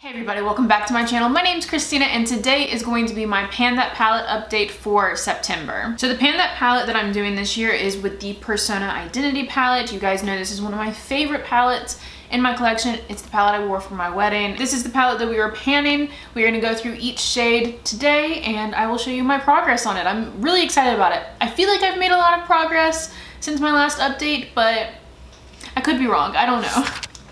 Hey everybody, welcome back to my channel. My name's Christina and today is going to be my Pan That palette update for September. So the Pan That palette that I'm doing this year is with the Persona Identity palette. You guys know this is one of my favorite palettes in my collection. It's the palette I wore for my wedding. This is the palette that we were panning. We're gonna go through each shade today and I will show you my progress on it. I'm really excited about it. I feel like I've made a lot of progress since my last update, but I could be wrong, I don't know.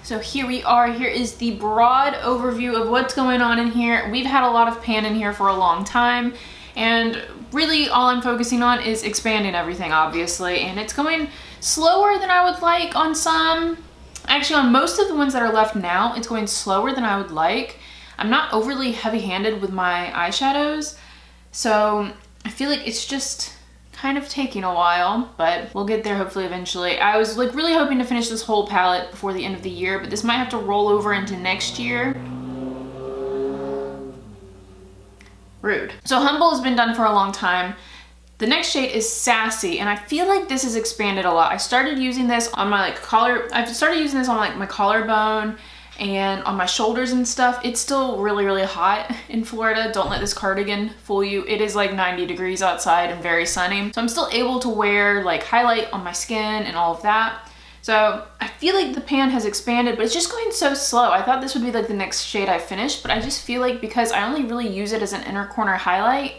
So here we are. Here is the broad overview of what's going on in here. We've had a lot of pan in here for a long time, and really all I'm focusing on is expanding everything, obviously, and it's going slower than I would like on some. Actually, on most of the ones that are left now, it's going slower than I would like. I'm not overly heavy-handed with my eyeshadows, so I feel like it's just kind of taking a while, but we'll get there hopefully eventually. I was like really hoping to finish this whole palette before the end of the year, but this might have to roll over into next year. Rude. So Humble has been done for a long time. The next shade is Sassy, and I feel like this has expanded a lot. I started using this on my I've started using this on my collarbone and on my shoulders and stuff. It's still really, really hot in Florida. Don't let this cardigan fool you. It is like 90 degrees outside and very sunny. So I'm still able to wear like highlight on my skin and all of that. So I feel like the pan has expanded, but it's just going so slow. I thought this would be like the next shade I finished, but I just feel like because I only really use it as an inner corner highlight,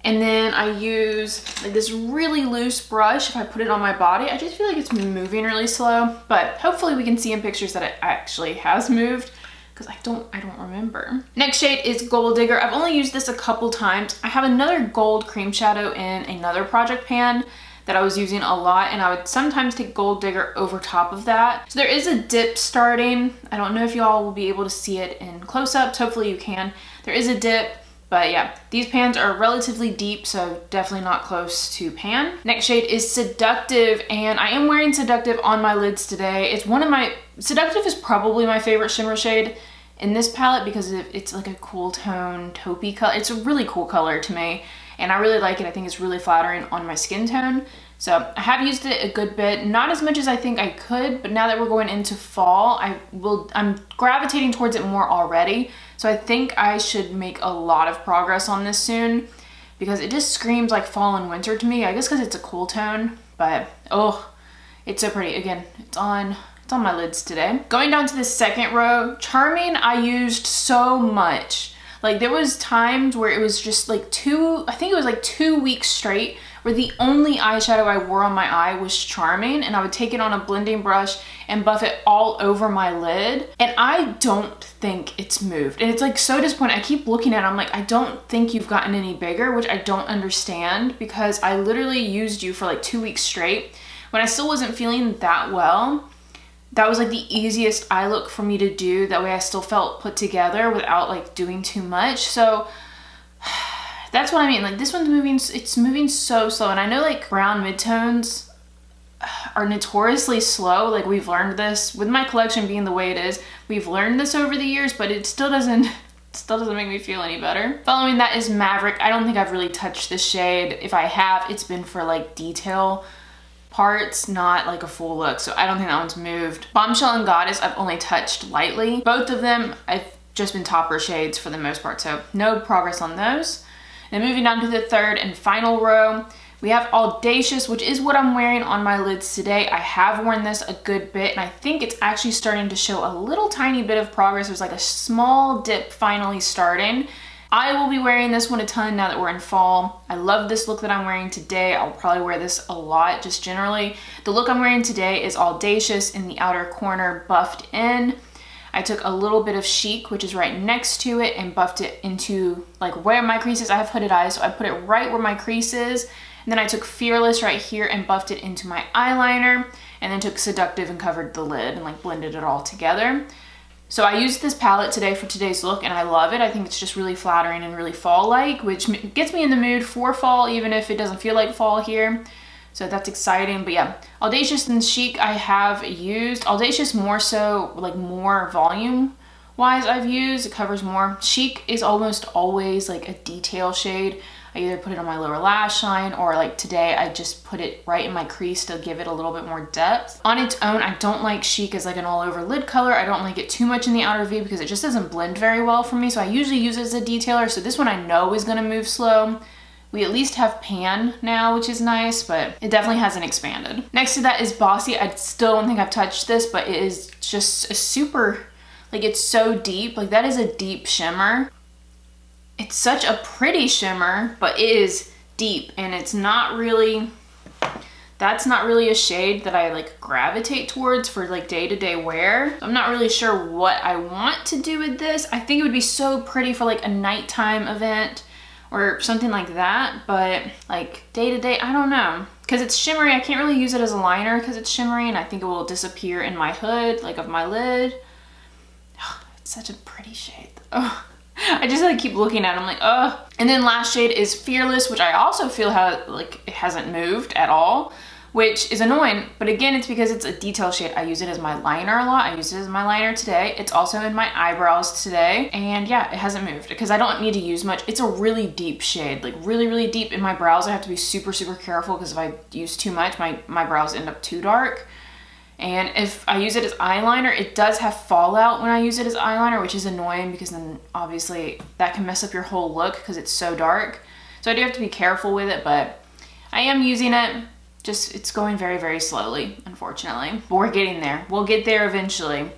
and then I use like this really loose brush. If I put it on my body, I just feel like it's moving really slow, but hopefully we can see in pictures that it actually has moved, because I don't remember. Next shade is Gold Digger. I've only used this a couple times. I have another gold cream shadow in another project pan that I was using a lot, and I would sometimes take Gold Digger over top of that. So there is a dip starting. I don't know if y'all will be able to see it in close-ups. Hopefully you can. There is a dip. But yeah, these pans are relatively deep, so definitely not close to pan. Next shade is Seductive, and I am wearing Seductive on my lids today. It's one of my, Seductive is probably my favorite shimmer shade in this palette because it's like a cool tone, taupey color. It's a really cool color to me, and I really like it. I think it's really flattering on my skin tone. So I have used it a good bit, not as much as I think I could, but now that we're going into fall, I'm gravitating towards it more already. So I think I should make a lot of progress on this soon because it just screams like fall and winter to me. I guess because it's a cool tone, but oh, it's so pretty. Again, it's on my lids today. Going down to the second row, Charming I used so much. Like there was times where it was just like I think it was like 2 weeks straight where the only eyeshadow I wore on my eye was Charming, and I would take it on a blending brush and buff it all over my lid, and I don't think it's moved. And it's like so disappointing. I keep looking at it, I'm like, I don't think you've gotten any bigger, which I don't understand because I literally used you for like 2 weeks straight when I still wasn't feeling that well. That was like the easiest eye look for me to do. That way I still felt put together without like doing too much. So that's what I mean. Like this one's moving, it's moving so slow. And I know like brown midtones are notoriously slow. Like we've learned this with my collection being the way it is. We've learned this over the years, but it still doesn't make me feel any better. Following that is Maverick. I don't think I've really touched this shade. If I have, it's been for like detail parts, not like a full look. So I don't think that one's moved. Bombshell and Goddess, I've only touched lightly. Both of them, I've just been topper shades for the most part. So no progress on those. And moving down to the third and final row, we have Audacious, which is what I'm wearing on my lids today. I have worn this a good bit, and I think it's actually starting to show a little tiny bit of progress. There's like a small dip finally starting. I will be wearing this one a ton now that we're in fall. I love this look that I'm wearing today. I'll probably wear this a lot, just generally. The look I'm wearing today is Audacious in the outer corner, buffed in. I took a little bit of Chic, which is right next to it, and buffed it into like where my crease is. I have hooded eyes, so I put it right where my crease is. And then I took Fearless right here and buffed it into my eyeliner, and then took Seductive and covered the lid and like blended it all together. So I used this palette today for today's look, and I love it. I think it's just really flattering and really fall-like, which gets me in the mood for fall, even if it doesn't feel like fall here. So that's exciting. But yeah, Audacious and Chic I have used. Audacious more so, like more volume wise I've used. It covers more. Chic is almost always like a detail shade. I either put it on my lower lash line, or like today I just put it right in my crease to give it a little bit more depth. On its own, I don't like Chic as like an all over lid color. I don't like it too much in the outer V because it just doesn't blend very well for me. So I usually use it as a detailer. So this one I know is gonna move slow. We at least have pan now, which is nice, but it definitely hasn't expanded. Next to that is Bossy. I still don't think I've touched this, but it is just a super, like it's so deep. Like that is a deep shimmer. It's such a pretty shimmer, but it is deep, and it's not really, that's not really a shade that I like gravitate towards for like day-to-day wear. I'm not really sure what I want to do with this. I think it would be so pretty for like a nighttime event or something like that, but like day-to-day, I don't know. Because it's shimmery, I can't really use it as a liner because it's shimmery, and I think it will disappear in my hood, like of my lid. Oh, it's such a pretty shade though. I just like keep looking at it, I'm like, ugh. And then last shade is Fearless, which I also feel like it hasn't moved at all, which is annoying. But again, it's because it's a detail shade. I use it as my liner a lot. I use it as my liner today. It's also in my eyebrows today. And yeah, it hasn't moved because I don't need to use much. It's a really deep shade, like really, really deep. In my brows, I have to be super, super careful because if I use too much, my brows end up too dark. And if I use it as eyeliner, it does have fallout when I use it as eyeliner, which is annoying because then obviously that can mess up your whole look because it's so dark. So I do have to be careful with it, but I am using it. Just, it's going very, very slowly, unfortunately. But we're getting there. We'll get there eventually.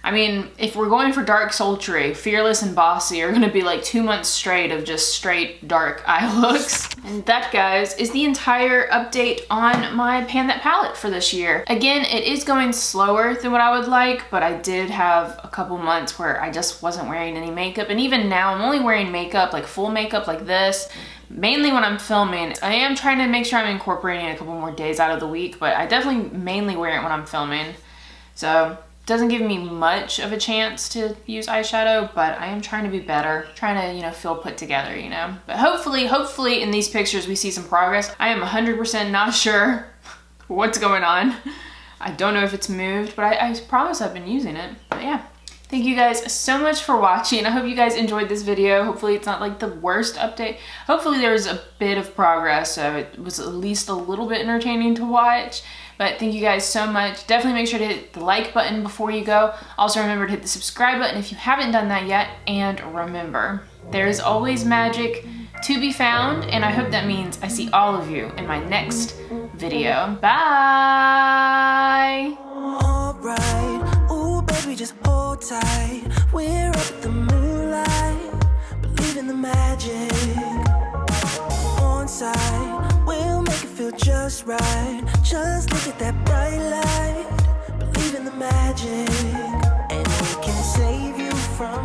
I mean, if we're going for dark sultry, Fearless and Bossy are gonna be like 2 months straight of just straight dark eye looks. And that, guys, is the entire update on my Pan That palette for this year. Again, it is going slower than what I would like, but I did have a couple months where I just wasn't wearing any makeup. And even now, I'm only wearing makeup, like full makeup like this, mainly when I'm filming. I am trying to make sure I'm incorporating a couple more days out of the week, but I definitely mainly wear it when I'm filming. So, doesn't give me much of a chance to use eyeshadow, but I am trying to be better, trying to, you know, feel put together, you know. But hopefully in these pictures we see some progress. I am 100% not sure what's going on. I don't know if it's moved, but I promise I've been using it. But yeah, thank you guys so much for watching. I hope you guys enjoyed this video. Hopefully it's not like the worst update. Hopefully there was a bit of progress, so it was at least a little bit entertaining to watch. But thank you guys so much. Definitely make sure to hit the like button before you go. Also remember to hit the subscribe button if you haven't done that yet. And remember, there is always magic to be found. And I hope that means I see all of you in my next video. Bye! Alright, ooh baby, just hold tight. We're up at the moonlight, believe in the magic. On side, we'll make it feel just right. Just look at that bright light, believe in the magic, and we can save you from